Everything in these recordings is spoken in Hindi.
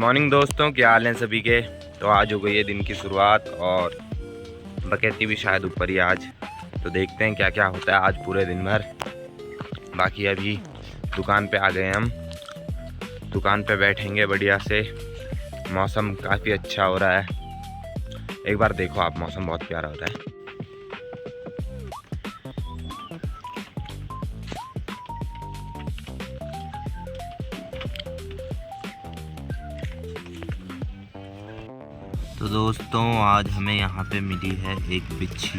मॉर्निंग दोस्तों, क्या हाल हैं सभी के। तो आज हो गई है दिन की शुरुआत और बकैती भी शायद ऊपर ही आज। तो देखते हैं क्या क्या होता है आज पूरे दिन भर। बाकी अभी दुकान पे आ गए हम, दुकान पे बैठेंगे बढ़िया से। मौसम काफ़ी अच्छा हो रहा है, एक बार देखो आप, मौसम बहुत प्यारा हो रहा है। तो दोस्तों आज हमें यहाँ पे मिली है एक बिच्छी।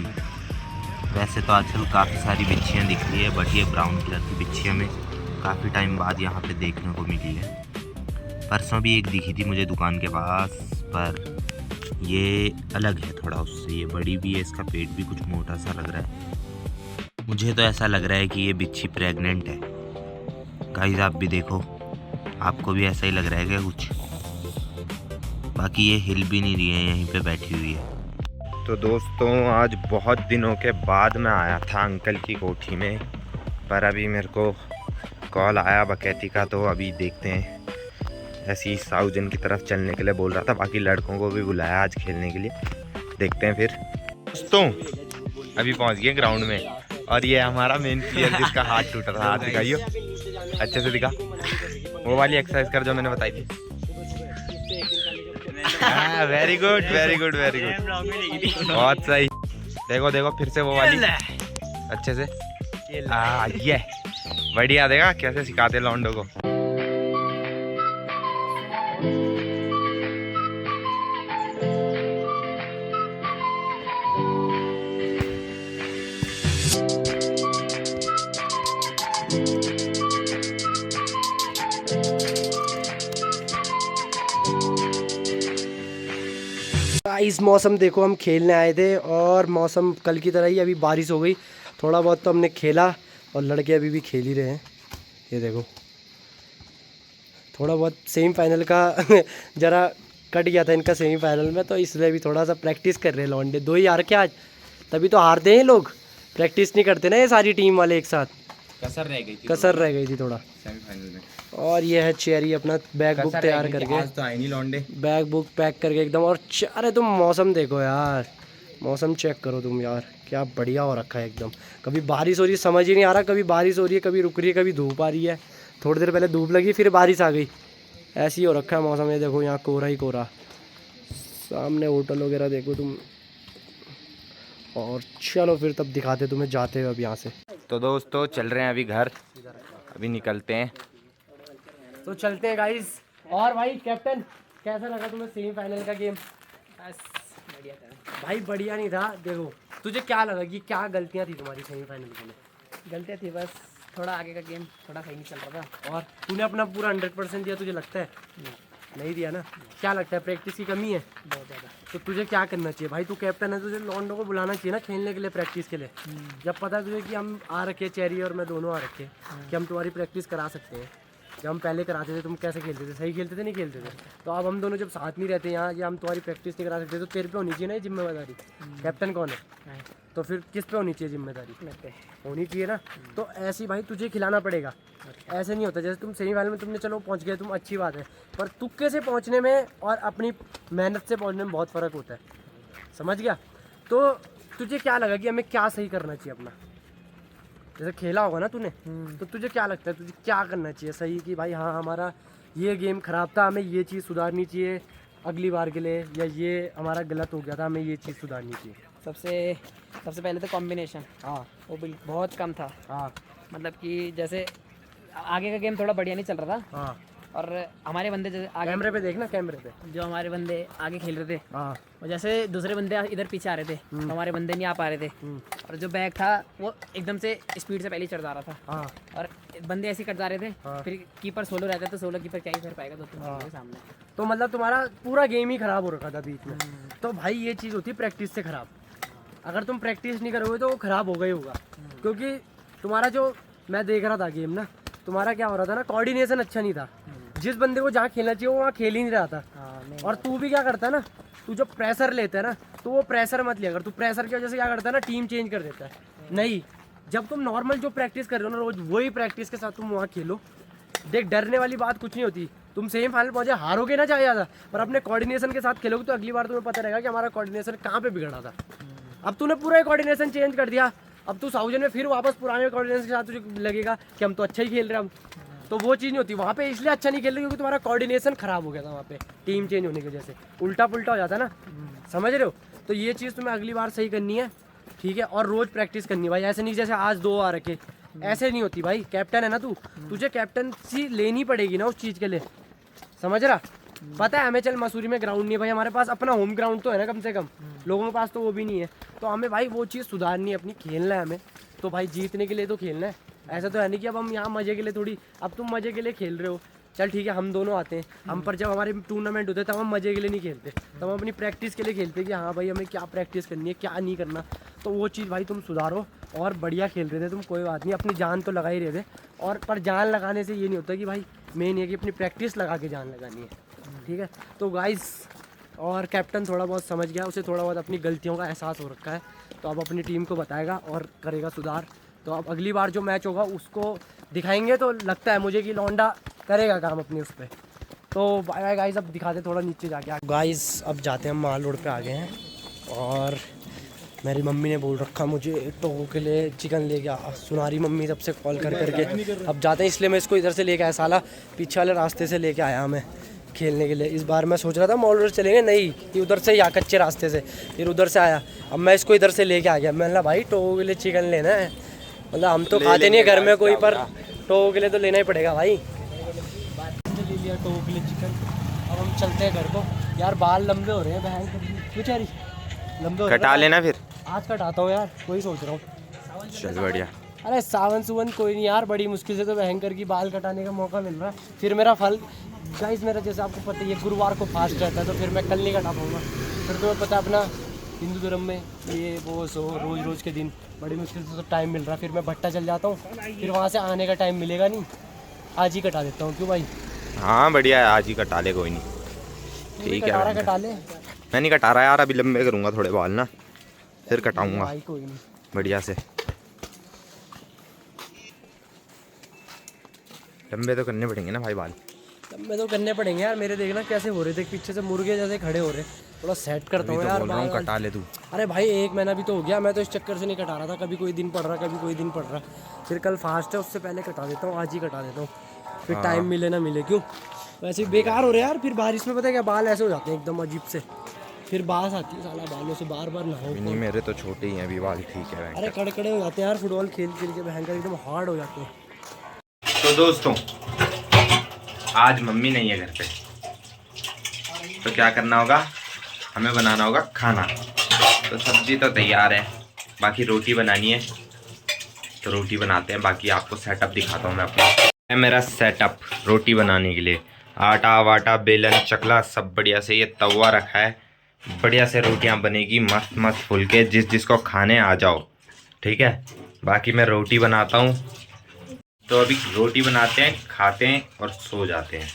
वैसे तो आजकल काफ़ी सारी बिच्छियाँ दिख रही है, बट ये ब्राउन कलर की बिच्छी हमें काफ़ी टाइम बाद यहाँ पे देखने को मिली है। परसों भी एक दिखी थी मुझे दुकान के पास, पर ये अलग है थोड़ा उससे, ये बड़ी भी है, इसका पेट भी कुछ मोटा सा लग रहा है। मुझे तो ऐसा लग रहा है कि ये बिच्छी प्रेग्नेंट है। गाइस आप भी देखो, आपको भी ऐसा ही लग रहा है क्या कुछ? बाकी ये हिल भी नहीं रही है, यहीं पे बैठी हुई है। तो दोस्तों आज बहुत दिनों के बाद मैं आया था अंकल की कोठी में, पर अभी मेरे को कॉल आया बकैती का, तो अभी देखते हैं। ऐसी साउजन की तरफ चलने के लिए बोल रहा था, बाकी लड़कों को भी बुलाया आज खेलने के लिए, देखते हैं फिर। दोस्तों अभी पहुंच गए ग्राउंड में, और ये हमारा मेन प्लेयर जिसका हाथ टूटा था, हाथ दिखाइयो अच्छे से, दिखा वो वाली एक्सरसाइज कर जो मैंने बताई थी। Very good very good very good, बहुत सही। देखो देखो फिर से वो वाली अच्छे से, ये बढ़िया। देखा कैसे सिखाते लौंडो को। इस मौसम देखो, हम खेलने आए थे और मौसम कल की तरह ही अभी बारिश हो गई। थोड़ा बहुत तो हमने खेला और लड़के अभी भी खेल ही रहे हैं। ये देखो थोड़ा बहुत सेमीफाइनल का ज़रा कट गया था इनका सेमीफाइनल में, तो इसलिए भी थोड़ा सा प्रैक्टिस कर रहे हैं लौंडे। 2 ही हार के आज, तभी तो हारते हैं लोग, प्रैक्टिस नहीं करते ना ये सारी टीम वाले एक साथ। कसर रह गई थी थोड़ा सेमीफाइनल में। और ये है चेरी अपना बैग बुक तैयार करके, आज तो आए नहीं लौंडे, बैग बुक पैक करके एकदम। और अरे तुम मौसम देखो यार, मौसम चेक करो तुम यार, क्या बढ़िया हो रखा है एकदम। कभी बारिश हो रही है समझ ही नहीं आ रहा, कभी बारिश हो रही है, कभी रुक रही है, कभी धूप आ रही है। थोड़ी देर पहले धूप लगी फिर बारिश आ गई, ऐसी हो रखा है मौसम। ये देखो यहाँ कोहरा ही कोहरा, सामने होटल वगैरह देखो तुम। और चलो फिर तब दिखाते तुम्हें जाते हुए अब यहाँ से। तो दोस्तों चल रहे हैं अभी घर, अभी निकलते हैं। तो चलते हैं गाइस। और भाई कैप्टन, कैसा लगा तुम्हें सेमीफाइनल का गेम? बस बढ़िया था भाई बढ़िया नहीं था। देखो तुझे क्या लगा कि क्या गलतियां थी तुम्हारी सेमीफाइनल के लिए? गलतियाँ थी बस, थोड़ा आगे का गेम थोड़ा सही नहीं चल रहा था। और तूने अपना पूरा 100% दिया, तुझे लगता है? नहीं दिया ना? क्या लगता है प्रैक्टिस की कमी है? बहुत ज़्यादा। तो तुझे क्या करना चाहिए भाई? तू कैप्टन है, तुझे लॉन्डो को बुलाना चाहिए ना खेलने के लिए, प्रैक्टिस के लिए। जब पता है तुझे कि हम आ रखे, चेरी और मैं दोनों आ रखे, कि हम तुम्हारी प्रैक्टिस करा सकते हैं। जब हम पहले कराते थे तुम कैसे खेलते थे? सही खेलते थे, नहीं खेलते थे? तो अब हम दोनों जब साथ नहीं रहते यहाँ, या हम तुम्हारी प्रैक्टिस नहीं करा सकते, तो तेरे पे होनी चाहिए ना ये जिम्मेदारी। कैप्टन कौन है? तो फिर किस पे होनी चाहिए जिम्मेदारी? होनी चाहिए ना। तो ऐसी भाई तुझे खिलाना पड़ेगा। ऐसे नहीं होता जैसे तुम सेमीफाइनल में तुमने चलो पहुंच गए तुम, अच्छी बात है, पर तुक्के से पहुंचने में और अपनी मेहनत से पहुंचने में बहुत फ़र्क होता है, समझ गया? तो तुझे क्या लगा कि हमें क्या सही करना चाहिए अपना? जैसे खेला होगा ना तूने, तो तुझे क्या लगता है तुझे क्या करना चाहिए सही, कि भाई हाँ हमारा ये गेम ख़राब था, हमें ये चीज़ सुधारनी चाहिए अगली बार के लिए, या ये हमारा गलत हो गया था, हमें ये चीज़ सुधारनी चाहिए? सबसे पहले तो कॉम्बिनेशन, हाँ वो बिल्कुल बहुत कम था। हाँ मतलब कि जैसे आगे का गेम थोड़ा बढ़िया नहीं चल रहा था, हाँ। और हमारे बंदे जैसे आगे, कैमरे पे देखना, कैमरे पे। जो हमारे बंदे आगे खेल रहे थे, हाँ और जैसे दूसरे बंदे इधर पीछे आ रहे थे, तो हमारे बंदे नहीं आ पा रहे थे, और जो बैग था वो एकदम से स्पीड से पहले ही चढ़ जा रहा था, हाँ और बंदे ऐसे ही कट जा रहे थे। हाँ। फिर कीपर सोलो रहता है, तो सोलो कीपर क्या ही कर पाएगा 2-3 बंदों के सामने। तो मतलब तुम्हारा पूरा गेम ही ख़राब हो रखा था बीच में। तो भाई ये चीज़ होती है प्रैक्टिस से ख़राब। अगर तुम प्रैक्टिस नहीं करोगे तो वो ख़राब होगा ही होगा, क्योंकि तुम्हारा जो मैं देख रहा था गेम ना, तुम्हारा क्या हो रहा था ना, कोऑर्डिनेशन अच्छा नहीं था। जिस बंदे को जहाँ खेलना चाहिए वो वहाँ खेल ही नहीं रहा था। और तू भी क्या करता है ना, तू जब प्रेशर लेता है ना, तो वो प्रेशर मत लिया कर। तू प्रेशर की वजह से क्या करता है ना, टीम चेंज कर देता है। नहीं, जब तुम नॉर्मल जो प्रैक्टिस कर रहे हो ना रोज, वही प्रैक्टिस के साथ तुम वहाँ खेलो। देख डरने वाली बात कुछ नहीं होती। तुम सेमीफाइनल पहुंचे, हारोगे ना चाहे ज़्यादा, पर अपने कोऑर्डिनेशन के साथ खेलोगे तो अगली बार तुम्हें पता रहेगा कि हमारा कोऑर्डिनेशन कहाँ पे बिगड़ा था। अब तूने पूरा कोऑर्डिनेशन चेंज कर दिया, अब तू साउजन में फिर वापस पुराने कोऑर्डिनेशन के साथ तुझे लगेगा कि हम तो अच्छा ही खेल रहे हैं हम, तो वो चीज़ नहीं होती। वहाँ पे इसलिए अच्छा नहीं खेल रहे क्योंकि तुम्हारा कोऑर्डिनेशन खराब हो गया था, वहाँ पे टीम चेंज होने की वजह से उल्टा पुल्टा हो जाता है ना, समझ रहे हो। तो ये चीज़ तुम्हें अगली बार सही करनी है, ठीक है। और रोज़ प्रैक्टिस करनी है भाई, ऐसे नहीं जैसे आज 2 आ रखे, ऐसे नहीं होती भाई। कैप्टन है ना तू, तुझे कैप्टनसी लेनी पड़ेगी ना उस चीज़ के लिए, समझ रहा। पता है MHL मसूरी में ग्राउंड नहीं है भाई, हमारे पास अपना होम ग्राउंड तो है ना कम से कम, लोगों के पास तो वो भी नहीं है। तो हमें भाई वो चीज़ सुधारनी है अपनी, खेलना है हमें तो भाई, जीतने के लिए तो खेलना है। ऐसा तो है नहीं कि अब हम यहाँ मज़े के लिए थोड़ी, अब तुम मज़े के लिए खेल रहे हो, चल ठीक है हम दोनों आते हैं हम, पर जब हमारे टूर्नामेंट होते हैं तब हम मज़े के लिए नहीं खेलते, तब हम अपनी प्रैक्टिस के लिए खेलते कि हाँ भाई हमें क्या प्रैक्टिस करनी है क्या नहीं करना। तो वो चीज़ भाई तुम सुधारो, और बढ़िया खेल रहे थे तुम, कोई बात नहीं, अपनी जान तो लगा ही रहे थे। और पर जान लगाने से ये नहीं होता कि भाई, मेन ये कि अपनी प्रैक्टिस लगा के जान लगानी है, ठीक है। तो गाइस, और कैप्टन थोड़ा बहुत समझ गया, उसे थोड़ा बहुत अपनी गलतियों का एहसास हो रखा है, तो अब अपनी टीम को बताएगा और करेगा सुधार। तो अब अगली बार जो मैच होगा उसको दिखाएंगे, तो लगता है मुझे कि लौंडा करेगा काम अपने उस पर। तो बाय बाय गाइस, अब दिखाते थोड़ा नीचे जाके। गाइस अब जाते हैं, हम माल रोड पे आ गए हैं, और मेरी मम्मी ने बोल रखा मुझे टोगो के लिए चिकन ले गया, सुनारी मम्मी सबसे कॉल कर करके। अब जाते हैं, इसलिए मैं इसको इधर से लेके आया, साला पीछे वाले रास्ते से लेके आया मैं खेलने के लिए। इस बार मैं सोच रहा था मॉल रोड चलेंगे, नहीं कि उधर से या कच्चे रास्ते से, फिर उधर से आया, अब मैं इसको इधर से लेके आ गया। मैंने भाई टोगो के लिए चिकन लेना है, मतलब हम तो खाते नहीं है घर में कोई, पर टोगो के लिए तो लेना ही पड़ेगा भाई। ले लिया टोगो के लिए चिकन, अब हम चलते हैं घर को। यार बाल लंबे हो रहे हैं बहन, बेचारी लंबे हो रहे हैं, कटा लेना फिर, आज कटाता हूँ यार, वही सोच रहा हूँ। चल बढ़िया। अरे सावन सुवन कोई नहीं यार, बड़ी मुश्किल से तो भयंकर की बाल कटाने का मौका मिल रहा है। फिर मेरा फल गाइस, मेरा जैसे आपको पता ही है गुरुवार को फास्ट रहता है, तो फिर मैं कल नहीं कटा पाऊँगा। फिर तुम्हें पता है अपना हिंदू धर्म में ये वो सो रोज़ रोज़ के दिन बड़ी मुश्किल से तो टाइम मिल रहा है, फिर मैं भट्टा चल जाता हूँ, फिर वहाँ से आने का टाइम मिलेगा नहीं, आज ही कटा देता हूँ। क्यों भाई? हाँ बढ़िया है, आज ही कटा ले, कोई नहीं, ठीक है। कटा ले, मैं नहीं कटा रहा यार, अभी लंबे करूँगा थोड़े बाल ना, फिर कटाऊँगा भाई कोई नहीं, बढ़िया से। लंबे तो करने पड़ेंगे ना भाई बाल, लंबे तो करने पड़ेंगे यार। मेरे देखना कैसे हो रहे थे, पीछे से मुर्गे जैसे खड़े हो रहे, थोड़ा सेट करता हूँ यार। बोल रहा हूँ कटा ले तू। अरे भाई 1 महीना भी तो हो गया, मैं तो इस चक्कर से नहीं कटा रहा था, कभी कोई दिन पड़ रहा कभी कोई दिन पड़ रहा, फिर कल फास्ट है उससे पहले कटा देता हूँ, आज ही कटा देता हूँ, फिर टाइम मिले ना मिले। क्यों वैसे बेकार हो रहे यार, फिर बारिश में पता है क्या, बाल ऐसे हो जाते हैं एकदम अजीब से, फिर बास आती है साला बालों से, बार बार नहाओ। नहीं मेरे तो छोटे ही हैं अभी बाल, ठीक है। अरे कड़कड़े हो जाते हैं यार, फुटबॉल खेल खेल के भयंकर एकदम हार्ड हो जाते हैं। तो दोस्तों आज मम्मी नहीं है घर पे, तो क्या करना होगा, हमें बनाना होगा खाना। तो सब्जी तो तैयार है, बाकी रोटी बनानी है, तो रोटी बनाते हैं। बाकी आपको सेटअप दिखाता हूँ मैं अपना। है मेरा सेटअप रोटी बनाने के लिए, आटा वाटा बेलन चकला सब बढ़िया से, ये तवा रखा है, बढ़िया से रोटियाँ बनेगी मस्त मस्त फुलके, जिसको खाने आ जाओ, ठीक है। बाकी मैं रोटी बनाता हूँ, तो अभी रोटी बनाते हैं, खाते हैं और सो जाते हैं।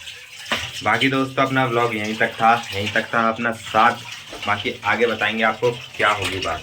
बाकी दोस्तों अपना व्लॉग यहीं तक था अपना साथ, बाकी आगे बताएंगे आपको क्या होगी बात।